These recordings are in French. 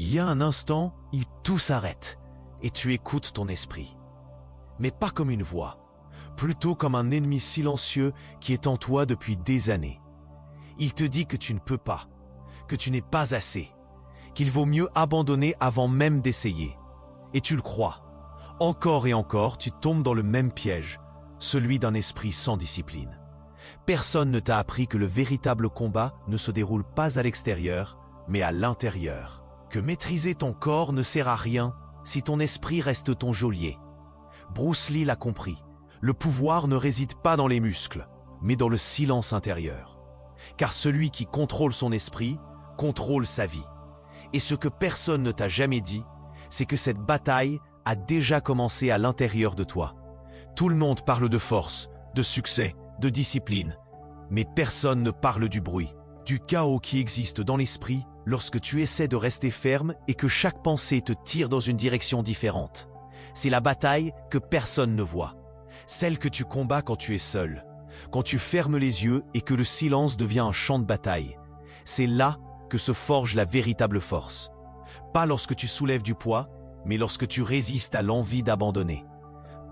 Il y a un instant où tout s'arrête et tu écoutes ton esprit. Mais pas comme une voix, plutôt comme un ennemi silencieux qui est en toi depuis des années. Il te dit que tu ne peux pas, que tu n'es pas assez, qu'il vaut mieux abandonner avant même d'essayer. Et tu le crois. Encore et encore, tu tombes dans le même piège, celui d'un esprit sans discipline. Personne ne t'a appris que le véritable combat ne se déroule pas à l'extérieur, mais à l'intérieur. Que maîtriser ton corps ne sert à rien si ton esprit reste ton geôlier. Bruce Lee l'a compris. Le pouvoir ne réside pas dans les muscles, mais dans le silence intérieur. Car celui qui contrôle son esprit, contrôle sa vie. Et ce que personne ne t'a jamais dit, c'est que cette bataille a déjà commencé à l'intérieur de toi. Tout le monde parle de force, de succès, de discipline. Mais personne ne parle du bruit, du chaos qui existe dans l'esprit lorsque tu essaies de rester ferme et que chaque pensée te tire dans une direction différente. C'est la bataille que personne ne voit. Celle que tu combats quand tu es seul, quand tu fermes les yeux et que le silence devient un champ de bataille. C'est là que se forge la véritable force. Pas lorsque tu soulèves du poids, mais lorsque tu résistes à l'envie d'abandonner.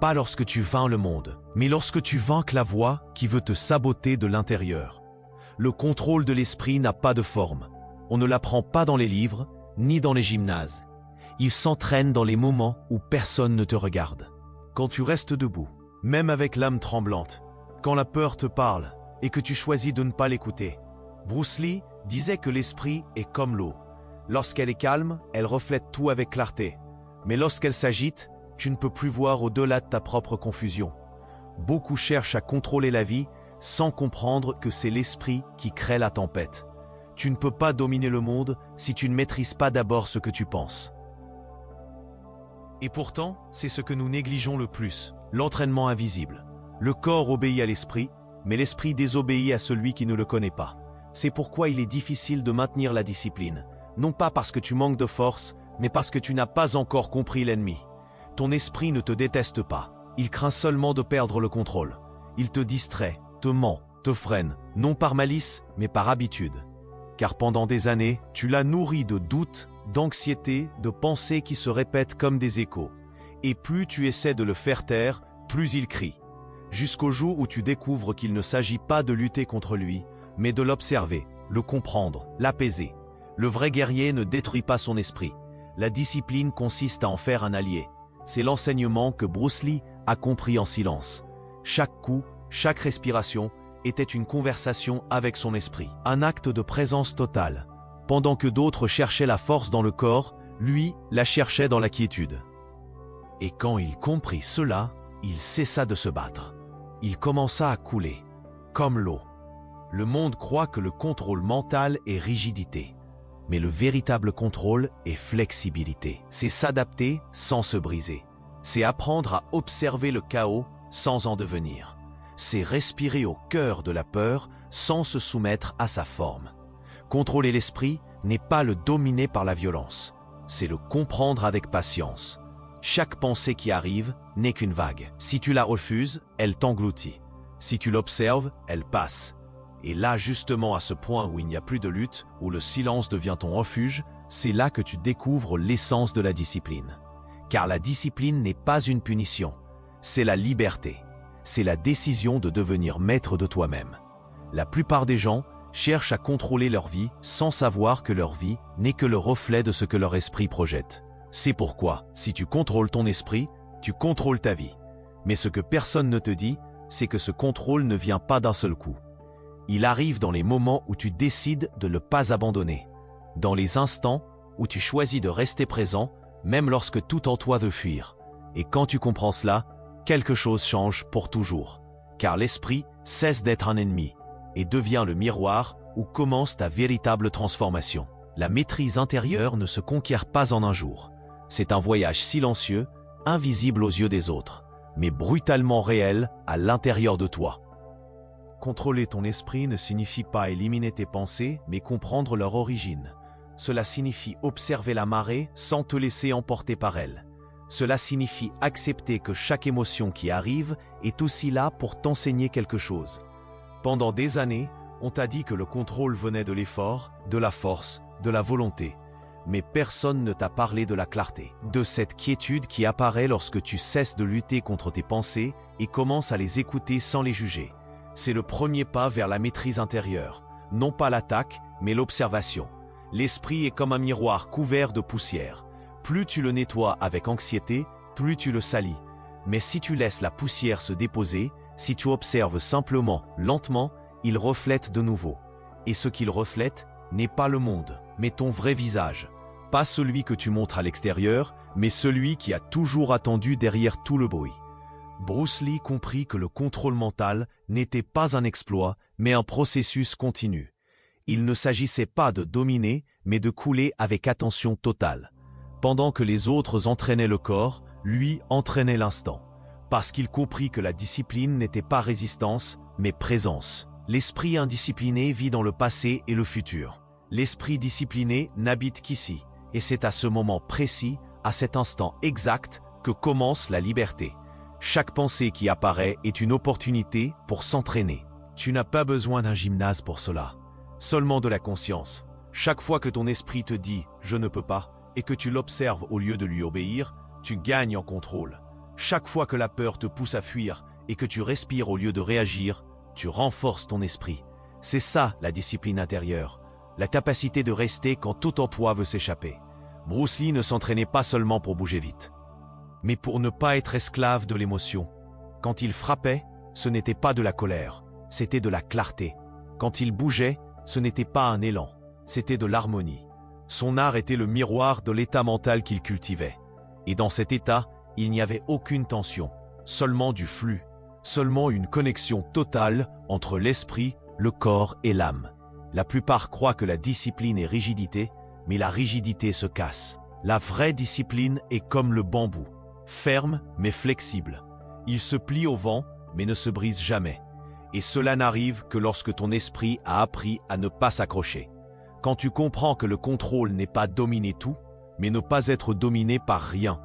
Pas lorsque tu vaincs le monde, mais lorsque tu vainques la voix qui veut te saboter de l'intérieur. Le contrôle de l'esprit n'a pas de forme. On ne l'apprend pas dans les livres, ni dans les gymnases. Il s'entraîne dans les moments où personne ne te regarde. Quand tu restes debout, même avec l'âme tremblante, quand la peur te parle et que tu choisis de ne pas l'écouter. Bruce Lee disait que l'esprit est comme l'eau. Lorsqu'elle est calme, elle reflète tout avec clarté. Mais lorsqu'elle s'agite, tu ne peux plus voir au-delà de ta propre confusion. Beaucoup cherchent à contrôler la vie sans comprendre que c'est l'esprit qui crée la tempête. Tu ne peux pas dominer le monde si tu ne maîtrises pas d'abord ce que tu penses. Et pourtant, c'est ce que nous négligeons le plus, l'entraînement invisible. Le corps obéit à l'esprit, mais l'esprit désobéit à celui qui ne le connaît pas. C'est pourquoi il est difficile de maintenir la discipline, non pas parce que tu manques de force, mais parce que tu n'as pas encore compris l'ennemi. Ton esprit ne te déteste pas, il craint seulement de perdre le contrôle. Il te distrait, te ment, te freine, non par malice, mais par habitude. Car pendant des années, tu l'as nourri de doutes, d'anxiété, de pensées qui se répètent comme des échos. Et plus tu essaies de le faire taire, plus il crie. Jusqu'au jour où tu découvres qu'il ne s'agit pas de lutter contre lui, mais de l'observer, le comprendre, l'apaiser. Le vrai guerrier ne détruit pas son esprit. La discipline consiste à en faire un allié. C'est l'enseignement que Bruce Lee a compris en silence. Chaque coup, chaque respiration était une conversation avec son esprit, un acte de présence totale. Pendant que d'autres cherchaient la force dans le corps, lui la cherchait dans la quiétude. Et quand il comprit cela, il cessa de se battre. Il commença à couler, comme l'eau. Le monde croit que le contrôle mental est rigidité, mais le véritable contrôle est flexibilité. C'est s'adapter sans se briser. C'est apprendre à observer le chaos sans en devenir. C'est respirer au cœur de la peur sans se soumettre à sa forme. Contrôler l'esprit n'est pas le dominer par la violence, c'est le comprendre avec patience. Chaque pensée qui arrive n'est qu'une vague. Si tu la refuses, elle t'engloutit. Si tu l'observes, elle passe. Et là, justement, à ce point où il n'y a plus de lutte, où le silence devient ton refuge, c'est là que tu découvres l'essence de la discipline. Car la discipline n'est pas une punition, c'est la liberté. C'est la décision de devenir maître de toi-même. La plupart des gens cherchent à contrôler leur vie sans savoir que leur vie n'est que le reflet de ce que leur esprit projette. C'est pourquoi, si tu contrôles ton esprit, tu contrôles ta vie. Mais ce que personne ne te dit, c'est que ce contrôle ne vient pas d'un seul coup. Il arrive dans les moments où tu décides de ne pas abandonner, dans les instants où tu choisis de rester présent, même lorsque tout en toi veut fuir. Et quand tu comprends cela, quelque chose change pour toujours, car l'esprit cesse d'être un ennemi et devient le miroir où commence ta véritable transformation. La maîtrise intérieure ne se conquiert pas en un jour. C'est un voyage silencieux, invisible aux yeux des autres, mais brutalement réel à l'intérieur de toi. Contrôler ton esprit ne signifie pas éliminer tes pensées, mais comprendre leur origine. Cela signifie observer la marée sans te laisser emporter par elle. Cela signifie accepter que chaque émotion qui arrive est aussi là pour t'enseigner quelque chose. Pendant des années, on t'a dit que le contrôle venait de l'effort, de la force, de la volonté. mais personne ne t'a parlé de la clarté, de cette quiétude qui apparaît lorsque tu cesses de lutter contre tes pensées et commences à les écouter sans les juger. C'est le premier pas vers la maîtrise intérieure, non pas l'attaque, mais l'observation. L'esprit est comme un miroir couvert de poussière. Plus tu le nettoies avec anxiété, plus tu le salis. Mais si tu laisses la poussière se déposer, si tu observes simplement, lentement, il reflète de nouveau. Et ce qu'il reflète n'est pas le monde, mais ton vrai visage. Pas celui que tu montres à l'extérieur, mais celui qui a toujours attendu derrière tout le bruit. Bruce Lee comprit que le contrôle mental n'était pas un exploit, mais un processus continu. Il ne s'agissait pas de dominer, mais de couler avec attention totale. Pendant que les autres entraînaient le corps, lui entraînait l'instant. Parce qu'il comprit que la discipline n'était pas résistance, mais présence. L'esprit indiscipliné vit dans le passé et le futur. L'esprit discipliné n'habite qu'ici. Et c'est à ce moment précis, à cet instant exact, que commence la liberté. Chaque pensée qui apparaît est une opportunité pour s'entraîner. Tu n'as pas besoin d'un gymnase pour cela. Seulement de la conscience. Chaque fois que ton esprit te dit « je ne peux pas » et que tu l'observes au lieu de lui obéir, tu gagnes en contrôle. Chaque fois que la peur te pousse à fuir et que tu respires au lieu de réagir, tu renforces ton esprit. C'est ça la discipline intérieure. La capacité de rester quand tout en toi veut s'échapper. Bruce Lee ne s'entraînait pas seulement pour bouger vite, mais pour ne pas être esclave de l'émotion. Quand il frappait, ce n'était pas de la colère, c'était de la clarté. Quand il bougeait, ce n'était pas un élan, c'était de l'harmonie. Son art était le miroir de l'état mental qu'il cultivait. Et dans cet état, il n'y avait aucune tension, seulement du flux, seulement une connexion totale entre l'esprit, le corps et l'âme. La plupart croient que la discipline est rigidité, mais la rigidité se casse. La vraie discipline est comme le bambou, ferme mais flexible. Il se plie au vent, mais ne se brise jamais. Et cela n'arrive que lorsque ton esprit a appris à ne pas s'accrocher. Quand tu comprends que le contrôle n'est pas dominer tout, mais ne pas être dominé par rien.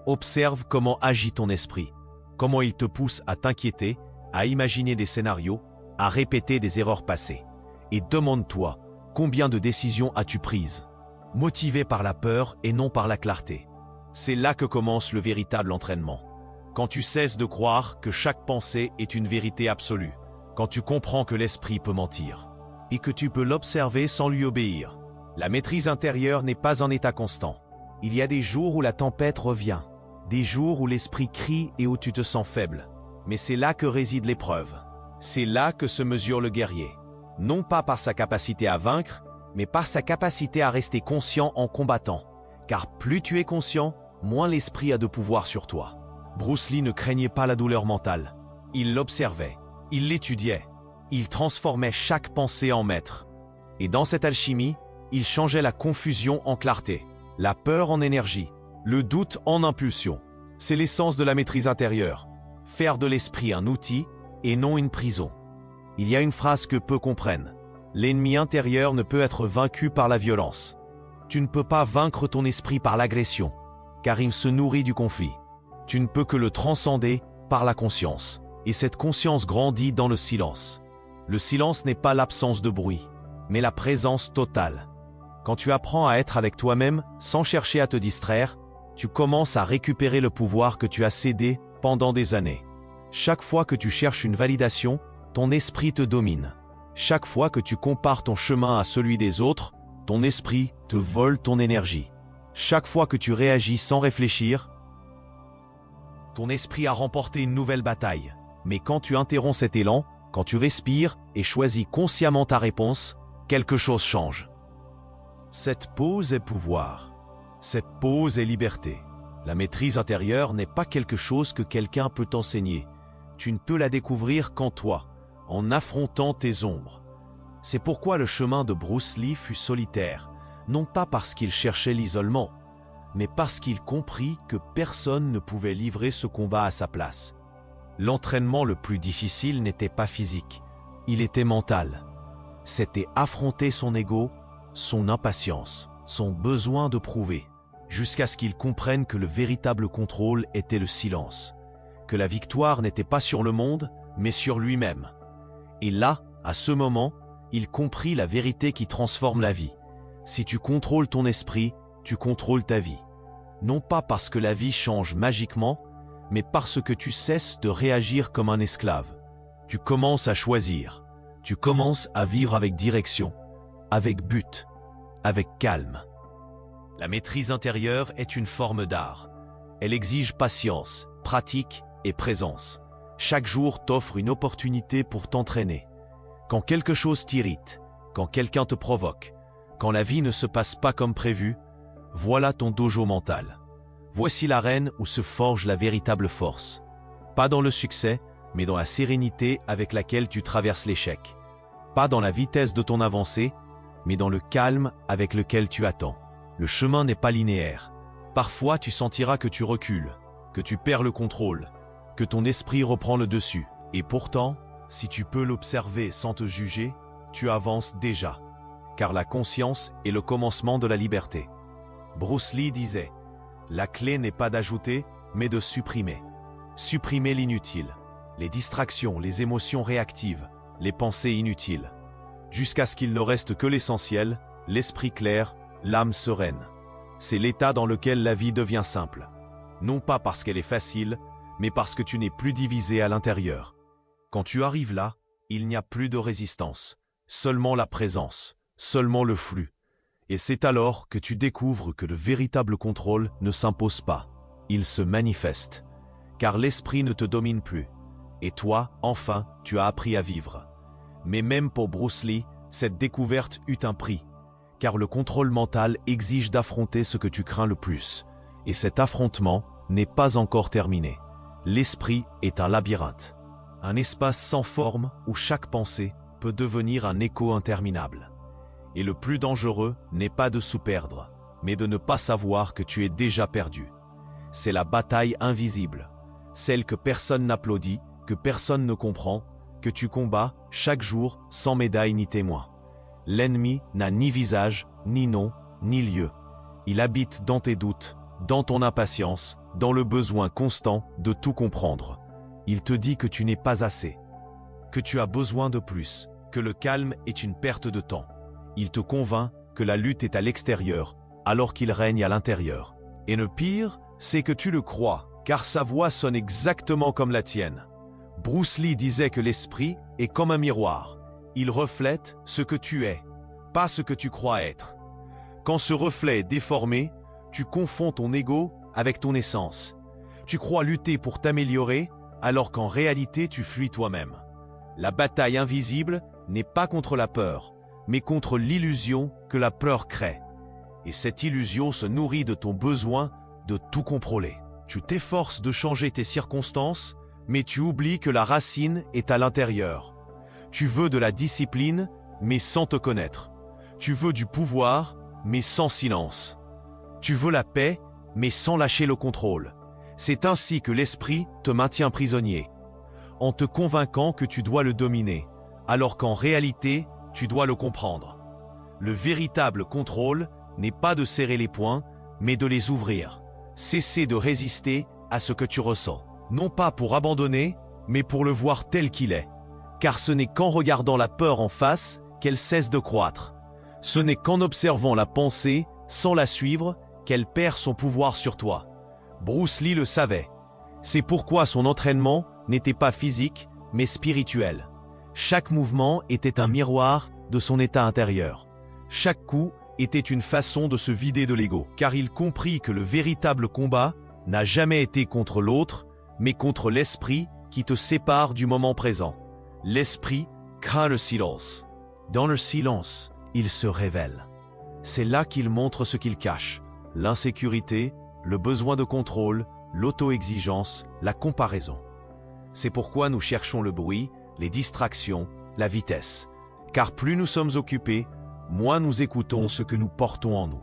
Observe comment agit ton esprit, comment il te pousse à t'inquiéter, à imaginer des scénarios, à répéter des erreurs passées. Et demande-toi, combien de décisions as-tu prises, motivées par la peur et non par la clarté? C'est là que commence le véritable entraînement. Quand tu cesses de croire que chaque pensée est une vérité absolue, quand tu comprends que l'esprit peut mentir, et que tu peux l'observer sans lui obéir. La maîtrise intérieure n'est pas un état constant. Il y a des jours où la tempête revient, des jours où l'esprit crie et où tu te sens faible. Mais c'est là que réside l'épreuve. C'est là que se mesure le guerrier. Non pas par sa capacité à vaincre, mais par sa capacité à rester conscient en combattant. Car plus tu es conscient, moins l'esprit a de pouvoir sur toi. Bruce Lee ne craignait pas la douleur mentale. Il l'observait, il l'étudiait, il transformait chaque pensée en maître. Et dans cette alchimie, il changeait la confusion en clarté, la peur en énergie, le doute en impulsion. C'est l'essence de la maîtrise intérieure. Faire de l'esprit un outil et non une prison. Il y a une phrase que peu comprennent. L'ennemi intérieur ne peut être vaincu par la violence. Tu ne peux pas vaincre ton esprit par l'agression, car il se nourrit du conflit. Tu ne peux que le transcender par la conscience. Et cette conscience grandit dans le silence. Le silence n'est pas l'absence de bruit, mais la présence totale. Quand tu apprends à être avec toi-même sans chercher à te distraire, tu commences à récupérer le pouvoir que tu as cédé pendant des années. Chaque fois que tu cherches une validation, ton esprit te domine. Chaque fois que tu compares ton chemin à celui des autres, ton esprit te vole ton énergie. Chaque fois que tu réagis sans réfléchir, ton esprit a remporté une nouvelle bataille. Mais quand tu interromps cet élan, quand tu respires et choisis consciemment ta réponse, quelque chose change. Cette pause est pouvoir. Cette pause est liberté. La maîtrise intérieure n'est pas quelque chose que quelqu'un peut t'enseigner. Tu ne peux la découvrir qu'en toi, en affrontant tes ombres. C'est pourquoi le chemin de Bruce Lee fut solitaire, non pas parce qu'il cherchait l'isolement, mais parce qu'il comprit que personne ne pouvait livrer ce combat à sa place. L'entraînement le plus difficile n'était pas physique, il était mental. C'était affronter son ego, son impatience, son besoin de prouver, jusqu'à ce qu'il comprenne que le véritable contrôle était le silence, que la victoire n'était pas sur le monde, mais sur lui-même. Et là, à ce moment, il comprit la vérité qui transforme la vie. Si tu contrôles ton esprit, tu contrôles ta vie. Non pas parce que la vie change magiquement, mais parce que tu cesses de réagir comme un esclave. Tu commences à choisir. Tu commences à vivre avec direction, avec but, avec calme. La maîtrise intérieure est une forme d'art. Elle exige patience, pratique et présence. Chaque jour t'offre une opportunité pour t'entraîner. Quand quelque chose t'irrite, quand quelqu'un te provoque, quand la vie ne se passe pas comme prévu, voilà ton dojo mental. Voici l'arène où se forge la véritable force. Pas dans le succès, mais dans la sérénité avec laquelle tu traverses l'échec. Pas dans la vitesse de ton avancée, mais dans le calme avec lequel tu attends. Le chemin n'est pas linéaire. Parfois, tu sentiras que tu recules, que tu perds le contrôle, que ton esprit reprend le dessus. Et pourtant, si tu peux l'observer sans te juger, tu avances déjà. Car la conscience est le commencement de la liberté. Bruce Lee disait, « La clé n'est pas d'ajouter, mais de supprimer. » Supprimer l'inutile, les distractions, les émotions réactives, les pensées inutiles, jusqu'à ce qu'il ne reste que l'essentiel, l'esprit clair, l'âme sereine. C'est l'état dans lequel la vie devient simple. Non pas parce qu'elle est facile, mais parce que tu n'es plus divisé à l'intérieur. Quand tu arrives là, il n'y a plus de résistance, seulement la présence, seulement le flux. Et c'est alors que tu découvres que le véritable contrôle ne s'impose pas, il se manifeste. Car l'esprit ne te domine plus. Et toi, enfin, tu as appris à vivre. Mais même pour Bruce Lee, cette découverte eut un prix. Car le contrôle mental exige d'affronter ce que tu crains le plus. Et cet affrontement n'est pas encore terminé. L'esprit est un labyrinthe. Un espace sans forme où chaque pensée peut devenir un écho interminable. Et le plus dangereux n'est pas de sous-perdre, mais de ne pas savoir que tu es déjà perdu. C'est la bataille invisible, celle que personne n'applaudit, que personne ne comprend, que tu combats chaque jour sans médaille ni témoin. L'ennemi n'a ni visage, ni nom, ni lieu. Il habite dans tes doutes, dans ton impatience, dans le besoin constant de tout comprendre. Il te dit que tu n'es pas assez, que tu as besoin de plus, que le calme est une perte de temps. Il te convainc que la lutte est à l'extérieur, alors qu'il règne à l'intérieur. Et le pire, c'est que tu le crois, car sa voix sonne exactement comme la tienne. Bruce Lee disait que l'esprit est comme un miroir. Il reflète ce que tu es, pas ce que tu crois être. Quand ce reflet est déformé, tu confonds ton ego avec ton essence. Tu crois lutter pour t'améliorer, alors qu'en réalité tu fuis toi-même. La bataille invisible n'est pas contre la peur, mais contre l'illusion que la peur crée. Et cette illusion se nourrit de ton besoin de tout contrôler. Tu t'efforces de changer tes circonstances, mais tu oublies que la racine est à l'intérieur. Tu veux de la discipline, mais sans te connaître. Tu veux du pouvoir, mais sans silence. Tu veux la paix, mais sans lâcher le contrôle. C'est ainsi que l'esprit te maintient prisonnier, en te convainquant que tu dois le dominer, alors qu'en réalité, tu dois le comprendre. Le véritable contrôle n'est pas de serrer les poings, mais de les ouvrir. Cesser de résister à ce que tu ressens. Non pas pour abandonner, mais pour le voir tel qu'il est. Car ce n'est qu'en regardant la peur en face qu'elle cesse de croître. Ce n'est qu'en observant la pensée, sans la suivre, qu'elle perd son pouvoir sur toi. Bruce Lee le savait. C'est pourquoi son entraînement n'était pas physique, mais spirituel. Chaque mouvement était un miroir de son état intérieur. Chaque coup était une façon de se vider de l'ego, car il comprit que le véritable combat n'a jamais été contre l'autre, mais contre l'esprit qui te sépare du moment présent. L'esprit craint le silence. Dans le silence, il se révèle. C'est là qu'il montre ce qu'il cache, l'insécurité, le besoin de contrôle, l'auto-exigence, la comparaison. C'est pourquoi nous cherchons le bruit, les distractions, la vitesse. Car plus nous sommes occupés, moins nous écoutons ce que nous portons en nous.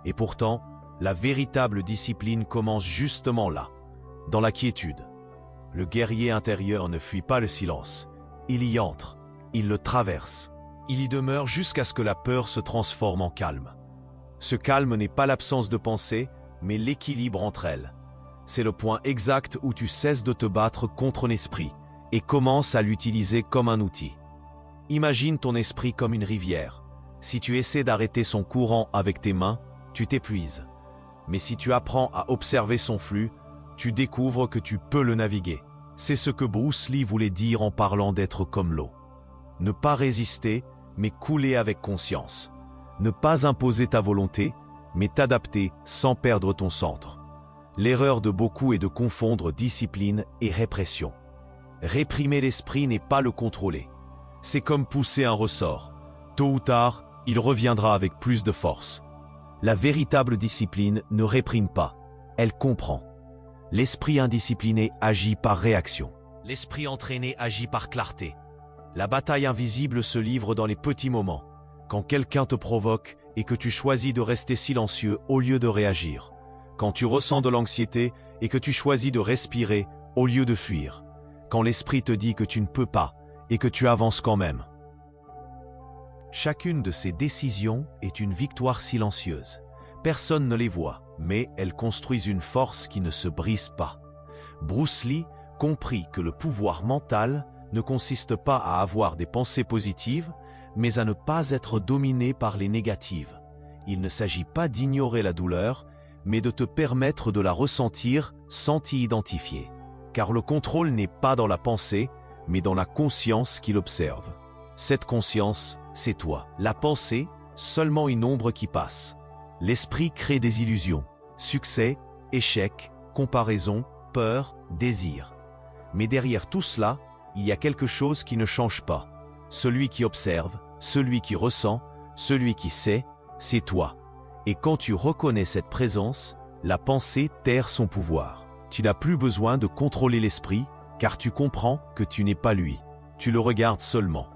Et pourtant, la véritable discipline commence justement là, dans la quiétude. Le guerrier intérieur ne fuit pas le silence. Il y entre, il le traverse. Il y demeure jusqu'à ce que la peur se transforme en calme. Ce calme n'est pas l'absence de pensée, mais l'équilibre entre elles. C'est le point exact où tu cesses de te battre contre l'esprit et commences à l'utiliser comme un outil. Imagine ton esprit comme une rivière. Si tu essaies d'arrêter son courant avec tes mains, tu t'épuises. Mais si tu apprends à observer son flux, tu découvres que tu peux le naviguer. C'est ce que Bruce Lee voulait dire en parlant d'être comme l'eau. Ne pas résister, mais couler avec conscience. Ne pas imposer ta volonté, mais t'adapter sans perdre ton centre. L'erreur de beaucoup est de confondre discipline et répression. Réprimer l'esprit n'est pas le contrôler. C'est comme pousser un ressort. Tôt ou tard, il reviendra avec plus de force. La véritable discipline ne réprime pas, elle comprend. L'esprit indiscipliné agit par réaction. L'esprit entraîné agit par clarté. La bataille invisible se livre dans les petits moments, quand quelqu'un te provoque et que tu choisis de rester silencieux au lieu de réagir. Quand tu ressens de l'anxiété et que tu choisis de respirer au lieu de fuir. Quand l'esprit te dit que tu ne peux pas et que tu avances quand même. Chacune de ces décisions est une victoire silencieuse. Personne ne les voit, mais elles construisent une force qui ne se brise pas. Bruce Lee comprit que le pouvoir mental ne consiste pas à avoir des pensées positives, mais à ne pas être dominé par les négatives. Il ne s'agit pas d'ignorer la douleur, mais de te permettre de la ressentir sans t'y identifier. Car le contrôle n'est pas dans la pensée, mais dans la conscience qui l'observe. Cette conscience, c'est toi. La pensée, seulement une ombre qui passe. L'esprit crée des illusions. Succès, échec, comparaison, peur, désir. Mais derrière tout cela, il y a quelque chose qui ne change pas. Celui qui observe, celui qui ressent, celui qui sait, c'est toi. Et quand tu reconnais cette présence, la pensée terre son pouvoir. Tu n'as plus besoin de contrôler l'esprit, car tu comprends que tu n'es pas lui. Tu le regardes seulement.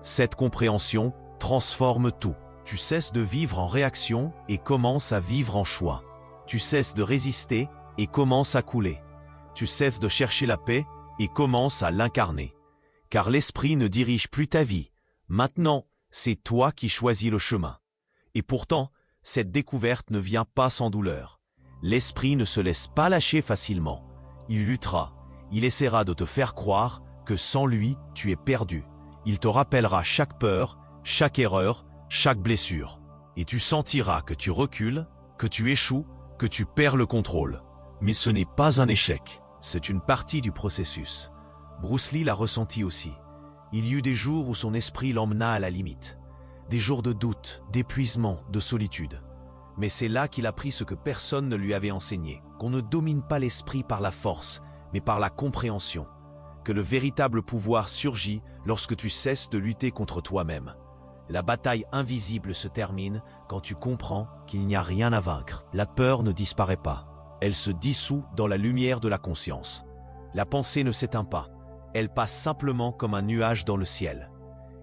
Cette compréhension transforme tout. Tu cesses de vivre en réaction et commences à vivre en choix. Tu cesses de résister et commences à couler. Tu cesses de chercher la paix et commences à l'incarner. Car l'esprit ne dirige plus ta vie. Maintenant, c'est toi qui choisis le chemin. Et pourtant, cette découverte ne vient pas sans douleur. L'esprit ne se laisse pas lâcher facilement. Il luttera. Il essaiera de te faire croire que sans lui, tu es perdu. Il te rappellera chaque peur, chaque erreur, chaque blessure. Et tu sentiras que tu recules, que tu échoues, que tu perds le contrôle. Mais ce n'est pas un échec. C'est une partie du processus. Bruce Lee l'a ressenti aussi. Il y eut des jours où son esprit l'emmena à la limite. Des jours de doute, d'épuisement, de solitude. Mais c'est là qu'il apprit ce que personne ne lui avait enseigné, qu'on ne domine pas l'esprit par la force, mais par la compréhension. Que le véritable pouvoir surgit lorsque tu cesses de lutter contre toi-même. La bataille invisible se termine quand tu comprends qu'il n'y a rien à vaincre. La peur ne disparaît pas. Elle se dissout dans la lumière de la conscience. La pensée ne s'éteint pas. Elle passe simplement comme un nuage dans le ciel.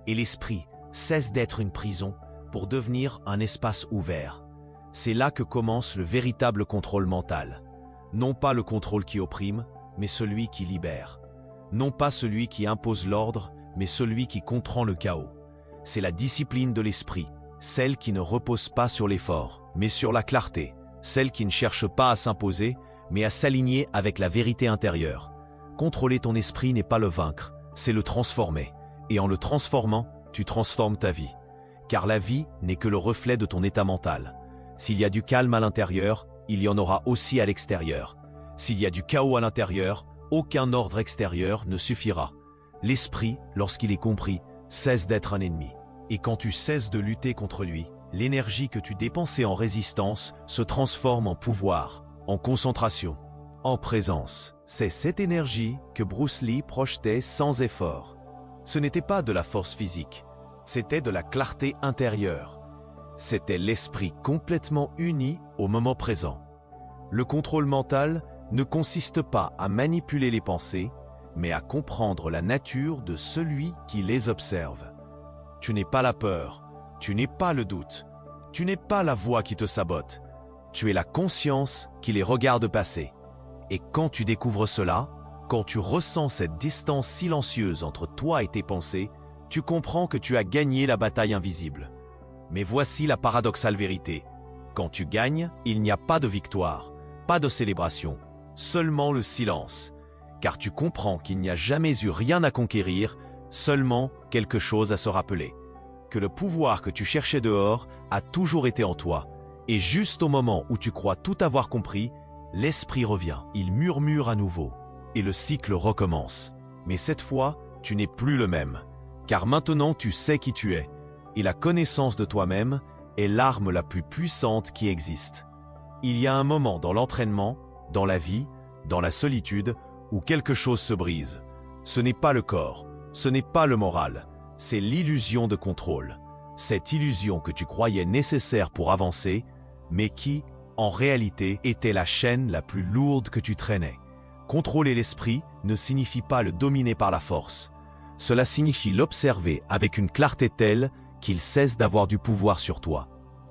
Et l'esprit cesse d'être une prison pour devenir un espace ouvert. C'est là que commence le véritable contrôle mental. Non pas le contrôle qui opprime, mais celui qui libère. Non pas celui qui impose l'ordre, mais celui qui comprend le chaos. C'est la discipline de l'esprit, celle qui ne repose pas sur l'effort, mais sur la clarté, celle qui ne cherche pas à s'imposer, mais à s'aligner avec la vérité intérieure. Contrôler ton esprit n'est pas le vaincre, c'est le transformer. Et en le transformant, tu transformes ta vie. Car la vie n'est que le reflet de ton état mental. S'il y a du calme à l'intérieur, il y en aura aussi à l'extérieur. S'il y a du chaos à l'intérieur, aucun ordre extérieur ne suffira. L'esprit, lorsqu'il est compris, cesse d'être un ennemi. Et quand tu cesses de lutter contre lui, l'énergie que tu dépensais en résistance se transforme en pouvoir, en concentration, en présence. C'est cette énergie que Bruce Lee projetait sans effort. Ce n'était pas de la force physique, c'était de la clarté intérieure. C'était l'esprit complètement uni au moment présent. Le contrôle mental ne consiste pas à manipuler les pensées, mais à comprendre la nature de celui qui les observe. Tu n'es pas la peur, tu n'es pas le doute, tu n'es pas la voix qui te sabote, tu es la conscience qui les regarde passer. Et quand tu découvres cela, quand tu ressens cette distance silencieuse entre toi et tes pensées, tu comprends que tu as gagné la bataille invisible. Mais voici la paradoxale vérité. Quand tu gagnes, il n'y a pas de victoire, pas de célébration, seulement le silence. Car tu comprends qu'il n'y a jamais eu rien à conquérir, seulement quelque chose à se rappeler. Que le pouvoir que tu cherchais dehors a toujours été en toi, Et juste au moment où tu crois tout avoir compris, l'esprit revient, il murmure à nouveau, et le cycle recommence. Mais cette fois, tu n'es plus le même, car maintenant tu sais qui tu es, et la connaissance de toi-même est l'arme la plus puissante qui existe. Il y a un moment dans l'entraînement, dans la vie, dans la solitude, où quelque chose se brise. Ce n'est pas le corps, ce n'est pas le moral, c'est l'illusion de contrôle. Cette illusion que tu croyais nécessaire pour avancer, mais qui, en réalité, était la chaîne la plus lourde que tu traînais. Contrôler l'esprit ne signifie pas le dominer par la force. Cela signifie l'observer avec une clarté telle qu'il cesse d'avoir du pouvoir sur toi.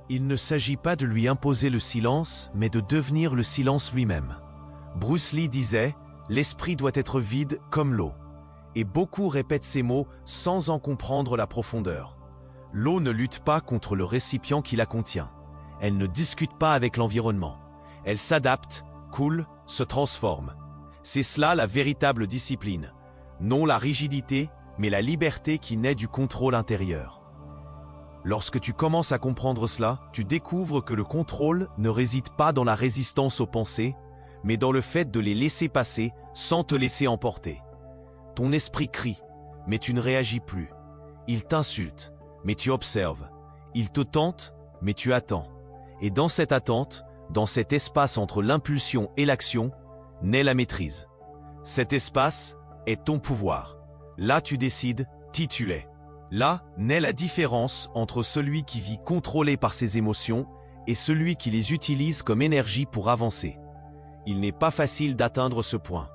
Il ne s'agit pas de lui imposer le silence, mais de devenir le silence lui-même. Bruce Lee disait « L'esprit doit être vide comme l'eau ». Et beaucoup répètent ces mots sans en comprendre la profondeur. L'eau ne lutte pas contre le récipient qui la contient. Elle ne discute pas avec l'environnement. Elle s'adapte, coule, se transforme. C'est cela la véritable discipline. Non la rigidité, mais la liberté qui naît du contrôle intérieur. Lorsque tu commences à comprendre cela, tu découvres que le contrôle ne réside pas dans la résistance aux pensées, mais dans le fait de les laisser passer sans te laisser emporter. Ton esprit crie, mais tu ne réagis plus. Il t'insulte, mais tu observes. Il te tente, mais tu attends. Et dans cette attente, dans cet espace entre l'impulsion et l'action, naît la maîtrise. Cet espace est ton pouvoir. Là, tu décides qui tu es. Là naît la différence entre celui qui vit contrôlé par ses émotions et celui qui les utilise comme énergie pour avancer. Il n'est pas facile d'atteindre ce point,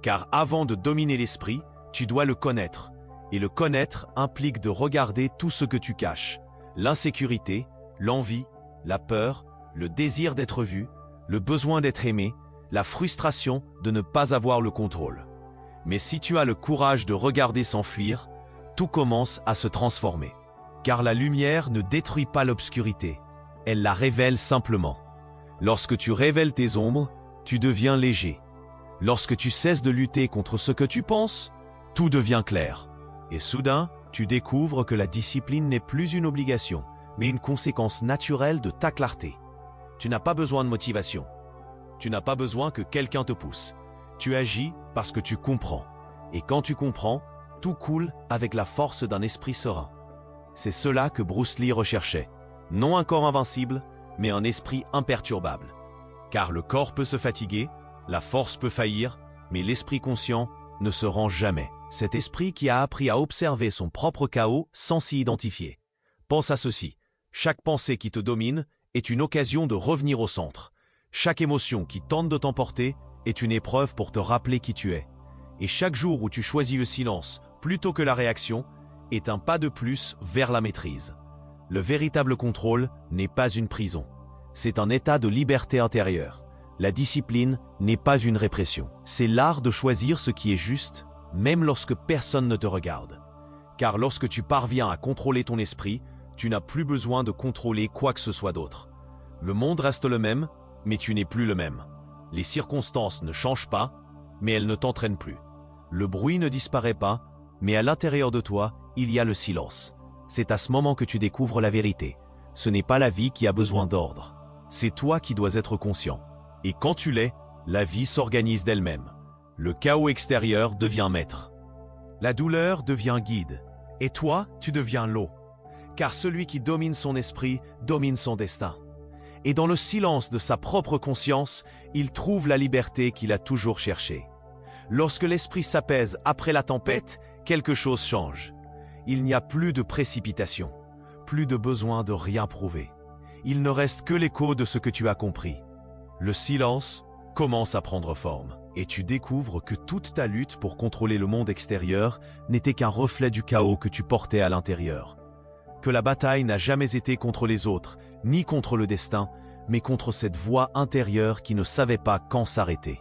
car avant de dominer l'esprit, tu dois le connaître. Et le connaître implique de regarder tout ce que tu caches. L'insécurité, l'envie, la peur, le désir d'être vu, le besoin d'être aimé, la frustration de ne pas avoir le contrôle. Mais si tu as le courage de regarder sans fuir, tout commence à se transformer. Car la lumière ne détruit pas l'obscurité, elle la révèle simplement. Lorsque tu révèles tes ombres, tu deviens léger. Lorsque tu cesses de lutter contre ce que tu penses, tout devient clair. Et soudain, tu découvres que la discipline n'est plus une obligation, mais une conséquence naturelle de ta clarté. Tu n'as pas besoin de motivation. Tu n'as pas besoin que quelqu'un te pousse. Tu agis parce que tu comprends. Et quand tu comprends, tout coule avec la force d'un esprit serein. C'est cela que Bruce Lee recherchait. Non un corps invincible, mais un esprit imperturbable. Car le corps peut se fatiguer, la force peut faillir, mais l'esprit conscient ne se rend jamais. Cet esprit qui a appris à observer son propre chaos sans s'y identifier. Pense à ceci. Chaque pensée qui te domine est une occasion de revenir au centre. Chaque émotion qui tente de t'emporter est une épreuve pour te rappeler qui tu es. Et chaque jour où tu choisis le silence plutôt que la réaction est un pas de plus vers la maîtrise. Le véritable contrôle n'est pas une prison. C'est un état de liberté intérieure. La discipline n'est pas une répression. C'est l'art de choisir ce qui est juste, même lorsque personne ne te regarde. Car lorsque tu parviens à contrôler ton esprit, tu n'as plus besoin de contrôler quoi que ce soit d'autre. Le monde reste le même, mais tu n'es plus le même. Les circonstances ne changent pas, mais elles ne t'entraînent plus. Le bruit ne disparaît pas, mais à l'intérieur de toi, il y a le silence. C'est à ce moment que tu découvres la vérité. Ce n'est pas la vie qui a besoin d'ordre. C'est toi qui dois être conscient. Et quand tu l'es, la vie s'organise d'elle-même. Le chaos extérieur devient maître. La douleur devient guide. Et toi, tu deviens l'eau. Car celui qui domine son esprit domine son destin. Et dans le silence de sa propre conscience, il trouve la liberté qu'il a toujours cherchée. Lorsque l'esprit s'apaise après la tempête, quelque chose change. Il n'y a plus de précipitation, plus de besoin de rien prouver. Il ne reste que l'écho de ce que tu as compris. Le silence commence à prendre forme, et tu découvres que toute ta lutte pour contrôler le monde extérieur n'était qu'un reflet du chaos que tu portais à l'intérieur. Que la bataille n'a jamais été contre les autres, ni contre le destin, mais contre cette voix intérieure qui ne savait pas quand s'arrêter.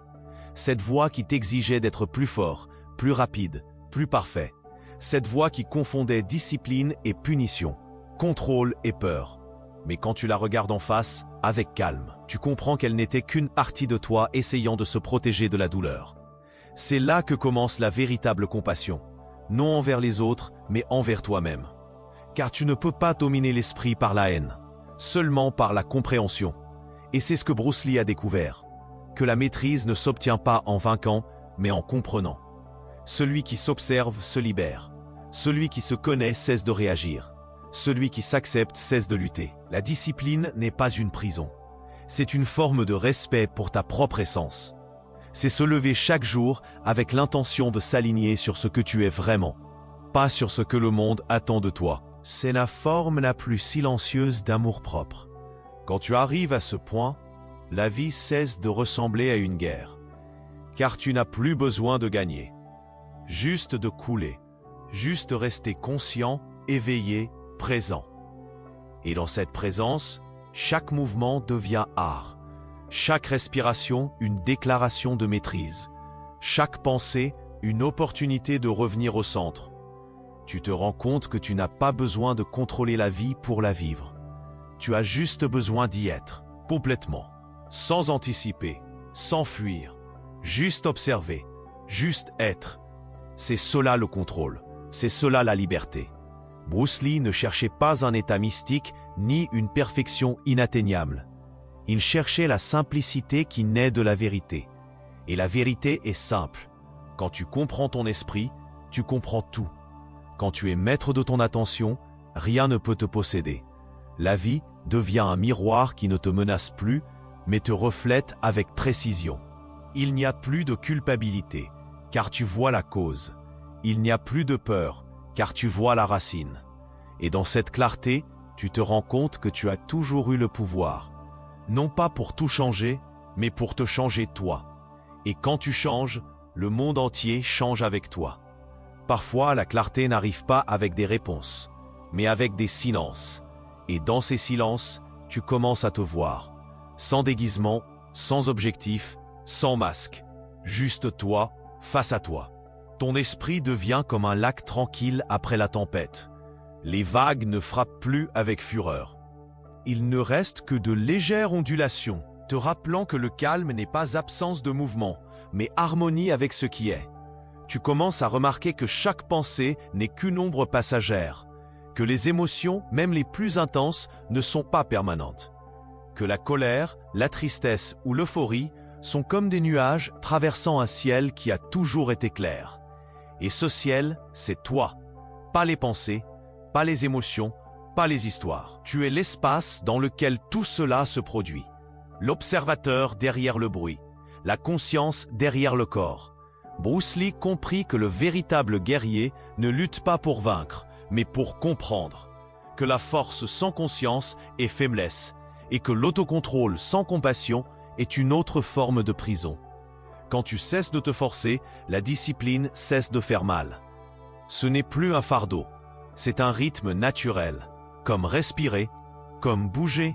Cette voix qui t'exigeait d'être plus fort, plus rapide, plus parfait. Cette voix qui confondait discipline et punition, contrôle et peur. Mais quand tu la regardes en face, avec calme, tu comprends qu'elle n'était qu'une partie de toi essayant de se protéger de la douleur. C'est là que commence la véritable compassion, non envers les autres, mais envers toi-même. Car tu ne peux pas dominer l'esprit par la haine. seulement par la compréhension. Et c'est ce que Bruce Lee a découvert, que la maîtrise ne s'obtient pas en vainquant, mais en comprenant. Celui qui s'observe se libère. Celui qui se connaît cesse de réagir. Celui qui s'accepte cesse de lutter. La discipline n'est pas une prison. C'est une forme de respect pour ta propre essence. C'est se lever chaque jour avec l'intention de s'aligner sur ce que tu es vraiment, pas sur ce que le monde attend de toi. C'est la forme la plus silencieuse d'amour-propre. Quand tu arrives à ce point, la vie cesse de ressembler à une guerre, car tu n'as plus besoin de gagner, juste de couler, juste rester conscient, éveillé, présent. Et dans cette présence, chaque mouvement devient art, chaque respiration une déclaration de maîtrise, chaque pensée une opportunité de revenir au centre. Tu te rends compte que tu n'as pas besoin de contrôler la vie pour la vivre. Tu as juste besoin d'y être, complètement, sans anticiper, sans fuir, juste observer, juste être. C'est cela le contrôle, c'est cela la liberté. Bruce Lee ne cherchait pas un état mystique ni une perfection inatteignable. Il cherchait la simplicité qui naît de la vérité. Et la vérité est simple. Quand tu comprends ton esprit, tu comprends tout. Quand tu es maître de ton attention, rien ne peut te posséder. La vie devient un miroir qui ne te menace plus, mais te reflète avec précision. Il n'y a plus de culpabilité, car tu vois la cause. Il n'y a plus de peur, car tu vois la racine. Et dans cette clarté, tu te rends compte que tu as toujours eu le pouvoir. Non pas pour tout changer, mais pour te changer toi. Et quand tu changes, le monde entier change avec toi. Parfois, la clarté n'arrive pas avec des réponses, mais avec des silences. Et dans ces silences, tu commences à te voir. Sans déguisement, sans objectif, sans masque. Juste toi, face à toi. Ton esprit devient comme un lac tranquille après la tempête. Les vagues ne frappent plus avec fureur. Il ne reste que de légères ondulations, te rappelant que le calme n'est pas absence de mouvement, mais harmonie avec ce qui est. Tu commences à remarquer que chaque pensée n'est qu'une ombre passagère, que les émotions, même les plus intenses, ne sont pas permanentes, que la colère, la tristesse ou l'euphorie sont comme des nuages traversant un ciel qui a toujours été clair. Et ce ciel, c'est toi, pas les pensées, pas les émotions, pas les histoires. Tu es l'espace dans lequel tout cela se produit. L'observateur derrière le bruit, la conscience derrière le corps. Bruce Lee comprit que le véritable guerrier ne lutte pas pour vaincre, mais pour comprendre. Que la force sans conscience est faiblesse, et que l'autocontrôle sans compassion est une autre forme de prison. Quand tu cesses de te forcer, la discipline cesse de faire mal. Ce n'est plus un fardeau, c'est un rythme naturel, comme respirer, comme bouger,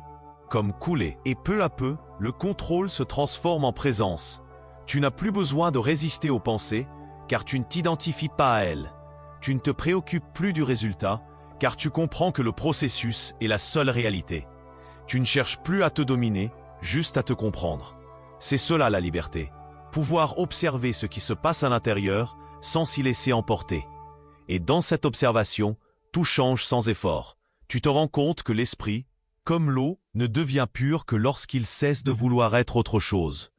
comme couler. Et peu à peu, le contrôle se transforme en présence. Tu n'as plus besoin de résister aux pensées, car tu ne t'identifies pas à elles. Tu ne te préoccupes plus du résultat, car tu comprends que le processus est la seule réalité. Tu ne cherches plus à te dominer, juste à te comprendre. C'est cela la liberté. Pouvoir observer ce qui se passe à l'intérieur sans s'y laisser emporter. Et dans cette observation, tout change sans effort. Tu te rends compte que l'esprit, comme l'eau, ne devient pur que lorsqu'il cesse de vouloir être autre chose.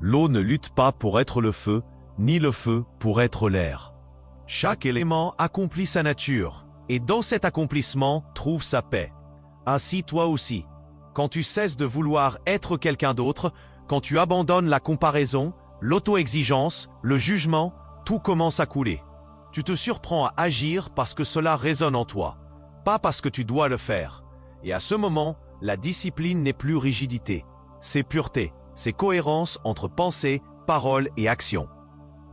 L'eau ne lutte pas pour être le feu, ni le feu pour être l'air. Chaque élément accomplit sa nature, et dans cet accomplissement trouve sa paix. Ainsi toi aussi. Quand tu cesses de vouloir être quelqu'un d'autre, quand tu abandonnes la comparaison, l'auto-exigence, le jugement, tout commence à couler. Tu te surprends à agir parce que cela résonne en toi, pas parce que tu dois le faire. Et à ce moment, la discipline n'est plus rigidité, c'est pureté, c'est cohérence entre pensée, parole et action.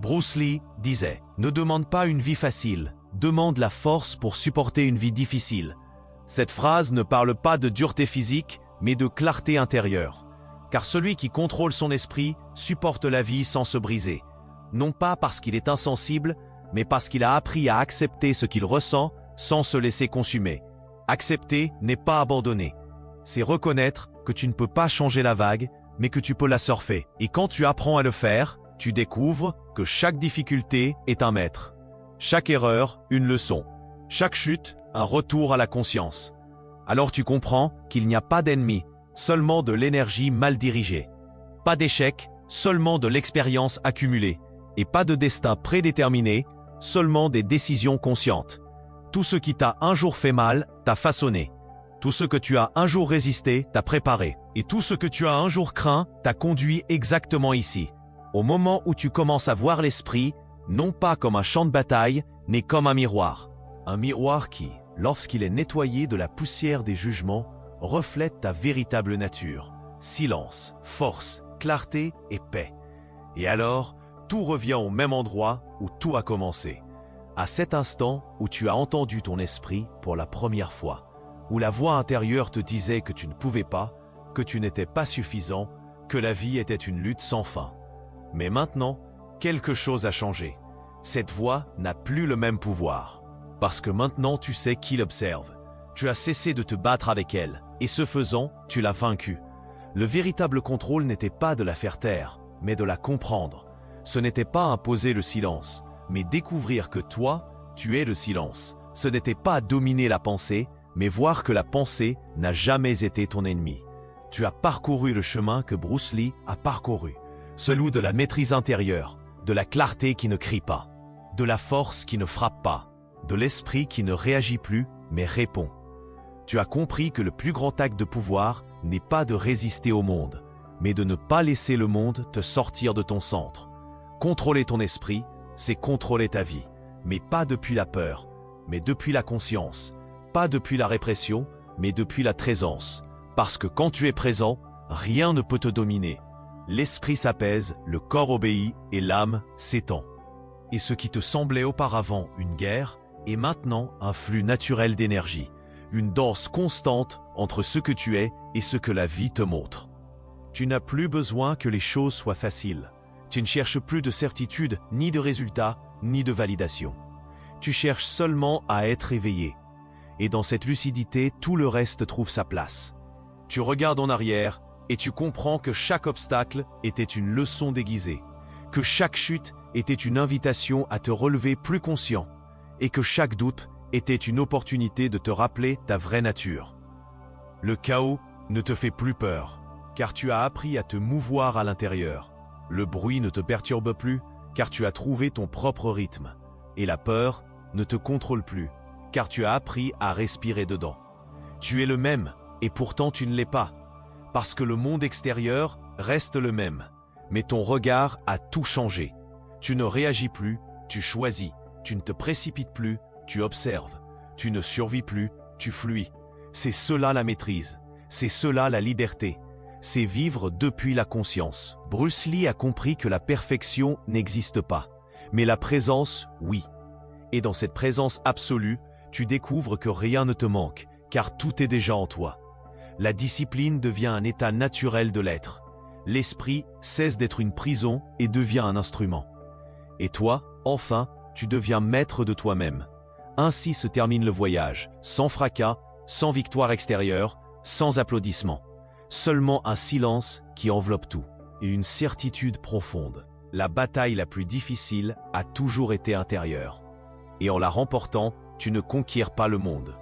Bruce Lee disait « Ne demande pas une vie facile, demande la force pour supporter une vie difficile ». Cette phrase ne parle pas de dureté physique, mais de clarté intérieure. Car celui qui contrôle son esprit supporte la vie sans se briser. Non pas parce qu'il est insensible, mais parce qu'il a appris à accepter ce qu'il ressent sans se laisser consumer. Accepter n'est pas abandonner. C'est reconnaître que tu ne peux pas changer la vague, mais que tu peux la surfer. Et quand tu apprends à le faire, tu découvres que chaque difficulté est un maître. Chaque erreur, une leçon. Chaque chute, un retour à la conscience. Alors tu comprends qu'il n'y a pas d'ennemi, seulement de l'énergie mal dirigée. Pas d'échec, seulement de l'expérience accumulée. Et pas de destin prédéterminé, seulement des décisions conscientes. Tout ce qui t'a un jour fait mal, t'a façonné. Tout ce que tu as un jour résisté, t'a préparé. Et tout ce que tu as un jour craint, t'a conduit exactement ici. Au moment où tu commences à voir l'esprit, non pas comme un champ de bataille, mais comme un miroir. Un miroir qui, lorsqu'il est nettoyé de la poussière des jugements, reflète ta véritable nature. Silence, force, clarté et paix. Et alors, tout revient au même endroit où tout a commencé. À cet instant où tu as entendu ton esprit pour la première fois, où la voix intérieure te disait que tu ne pouvais pas, que tu n'étais pas suffisant, que la vie était une lutte sans fin. Mais maintenant, quelque chose a changé. Cette voix n'a plus le même pouvoir. Parce que maintenant tu sais qui l'observe. Tu as cessé de te battre avec elle, et ce faisant, tu l'as vaincue. Le véritable contrôle n'était pas de la faire taire, mais de la comprendre. Ce n'était pas imposer le silence, mais découvrir que toi, tu es le silence. Ce n'était pas dominer la pensée, mais voir que la pensée n'a jamais été ton ennemi. Tu as parcouru le chemin que Bruce Lee a parcouru. Celui de la maîtrise intérieure, de la clarté qui ne crie pas, de la force qui ne frappe pas, de l'esprit qui ne réagit plus, mais répond. Tu as compris que le plus grand acte de pouvoir n'est pas de résister au monde, mais de ne pas laisser le monde te sortir de ton centre. Contrôler ton esprit, c'est contrôler ta vie, mais pas depuis la peur, mais depuis la conscience, pas depuis la répression, mais depuis la présence. Parce que quand tu es présent, rien ne peut te dominer. L'esprit s'apaise, le corps obéit et l'âme s'étend. Et ce qui te semblait auparavant une guerre est maintenant un flux naturel d'énergie, une danse constante entre ce que tu es et ce que la vie te montre. Tu n'as plus besoin que les choses soient faciles. Tu ne cherches plus de certitude, ni de résultats, ni de validation. Tu cherches seulement à être éveillé. Et dans cette lucidité, tout le reste trouve sa place. Tu regardes en arrière et tu comprends que chaque obstacle était une leçon déguisée, que chaque chute était une invitation à te relever plus conscient, et que chaque doute était une opportunité de te rappeler ta vraie nature. Le chaos ne te fait plus peur, car tu as appris à te mouvoir à l'intérieur. Le bruit ne te perturbe plus, car tu as trouvé ton propre rythme. Et la peur ne te contrôle plus, car tu as appris à respirer dedans. Tu es le même, et pourtant tu ne l'es pas, parce que le monde extérieur reste le même. Mais ton regard a tout changé. Tu ne réagis plus, tu choisis. Tu ne te précipites plus, tu observes. Tu ne survis plus, tu fluis. C'est cela la maîtrise. C'est cela la liberté. C'est vivre depuis la conscience. Bruce Lee a compris que la perfection n'existe pas, mais la présence, oui. Et dans cette présence absolue, tu découvres que rien ne te manque, car tout est déjà en toi. La discipline devient un état naturel de l'être. L'esprit cesse d'être une prison et devient un instrument. Et toi, enfin, tu deviens maître de toi-même. Ainsi se termine le voyage, sans fracas, sans victoire extérieure, sans applaudissements. Seulement un silence qui enveloppe tout, et une certitude profonde. La bataille la plus difficile a toujours été intérieure. Et en la remportant, tu ne conquiers pas le monde.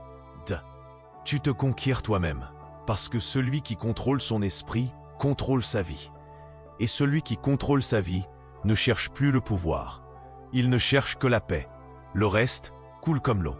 Tu te conquiers toi-même, parce que celui qui contrôle son esprit contrôle sa vie. Et celui qui contrôle sa vie ne cherche plus le pouvoir. Il ne cherche que la paix. Le reste coule comme l'eau.